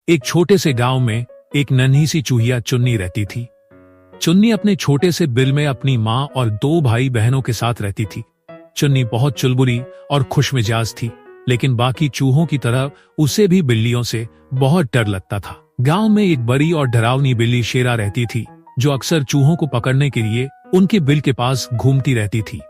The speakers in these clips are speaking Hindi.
एक छोटे से गांव में एक नन्ही सी चूहिया चुन्नी रहती थी। चुन्नी अपने छोटे से बिल में अपनी माँ और 2 भाई बहनों के साथ रहती थी। चुन्नी बहुत चुलबुली और खुशमिजाज थी, लेकिन बाकी चूहों की तरह उसे भी बिल्लियों से बहुत डर लगता था। गांव में एक बड़ी और डरावनी बिल्ली शेरा रहती थी, जो अक्सर चूहों को पकड़ने के लिए उनके बिल के पास घूमती रहती थी।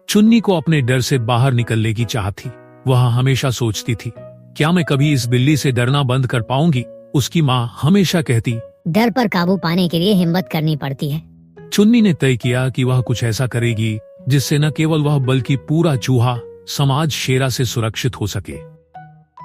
चुन्नी को अपने डर से बाहर निकलने की चाह थी। वह हमेशा सोचती थी, क्या मैं कभी इस बिल्ली से डरना बंद कर पाऊंगी? उसकी माँ हमेशा कहती, डर पर काबू पाने के लिए हिम्मत करनी पड़ती है। चुन्नी ने तय किया कि वह कुछ ऐसा करेगी जिससे न केवल वह बल्कि पूरा चूहा समाज शेरा से सुरक्षित हो सके।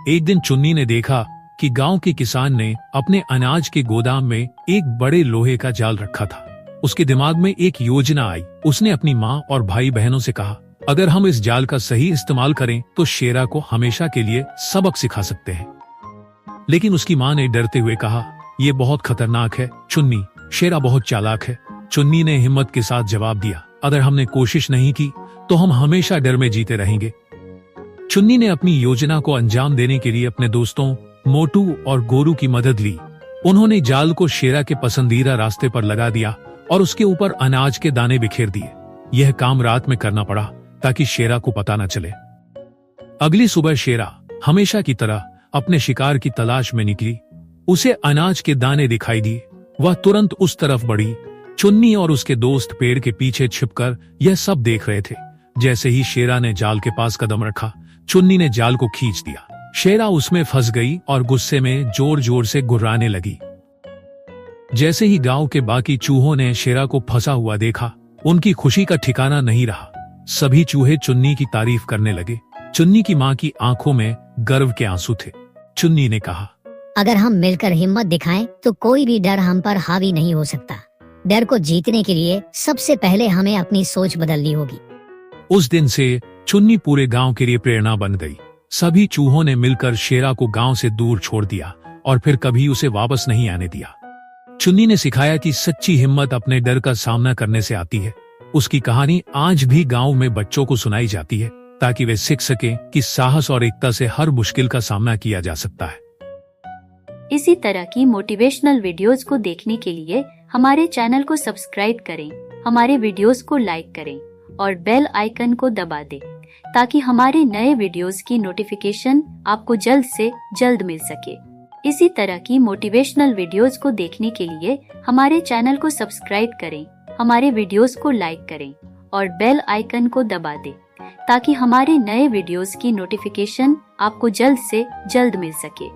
एक दिन चुन्नी ने देखा कि गांव के किसान ने अपने अनाज के गोदाम में एक बड़े लोहे का जाल रखा था। उसके दिमाग में एक योजना आई। उसने अपनी माँ और भाई बहनों से कहा, अगर हम इस जाल का सही इस्तेमाल करें तो शेरा को हमेशा के लिए सबक सिखा सकते हैं। लेकिन उसकी माँ ने डरते हुए कहा, यह बहुत खतरनाक है चुन्नी, शेरा बहुत चालाक है। चुन्नी ने हिम्मत के साथ जवाब दिया, अगर हमने कोशिश नहीं की तो हम हमेशा डर में जीते रहेंगे। चुन्नी ने अपनी योजना को अंजाम देने के लिए अपने दोस्तों मोटू और गोरू की मदद ली। उन्होंने जाल को शेरा के पसंदीदा रास्ते पर लगा दिया और उसके ऊपर अनाज के दाने बिखेर दिए। यह काम रात में करना पड़ा ताकि शेरा को पता न चले। अगली सुबह शेरा हमेशा की तरह अपने शिकार की तलाश में निकली। उसे अनाज के दाने दिखाई दिए। वह तुरंत उस तरफ बढ़ी। चुन्नी और उसके दोस्त पेड़ के पीछे छिपकर यह सब देख रहे थे। जैसे ही शेरा ने जाल के पास कदम रखा, चुन्नी ने जाल को खींच दिया। शेरा उसमें फंस गई और गुस्से में जोर जोर से गुर्राने लगी। जैसे ही गांव के बाकी चूहों ने शेरा को फंसा हुआ देखा, उनकी खुशी का ठिकाना नहीं रहा। सभी चूहे चुन्नी की तारीफ करने लगे। चुन्नी की माँ की आंखों में गर्व के आंसू थे। चुन्नी ने कहा, अगर हम मिलकर हिम्मत दिखाएं तो कोई भी डर हम पर हावी नहीं हो सकता। डर को जीतने के लिए सबसे पहले हमें अपनी सोच बदलनी होगी। उस दिन से चुन्नी पूरे गांव के लिए प्रेरणा बन गई। सभी चूहों ने मिलकर शेरा को गांव से दूर छोड़ दिया और फिर कभी उसे वापस नहीं आने दिया। चुन्नी ने सिखाया कि सच्ची हिम्मत अपने डर का सामना करने से आती है। उसकी कहानी आज भी गांव में बच्चों को सुनाई जाती है, ताकि वे सीख सकें कि साहस और एकता से हर मुश्किल का सामना किया जा सकता है। इसी तरह की मोटिवेशनल वीडियोस को देखने के लिए हमारे चैनल को सब्सक्राइब करें, हमारे वीडियोस को लाइक करें और बेल आइकन को दबा दें, ताकि हमारे नए वीडियोस की नोटिफिकेशन आपको जल्द से जल्द मिल सके। इसी तरह की मोटिवेशनल वीडियोस को देखने के लिए हमारे चैनल को सब्सक्राइब करें, हमारे वीडियोस को लाइक करें और बेल आइकन को दबा दें, ताकि हमारे नए वीडियोस की नोटिफिकेशन आपको जल्द से जल्द मिल सके।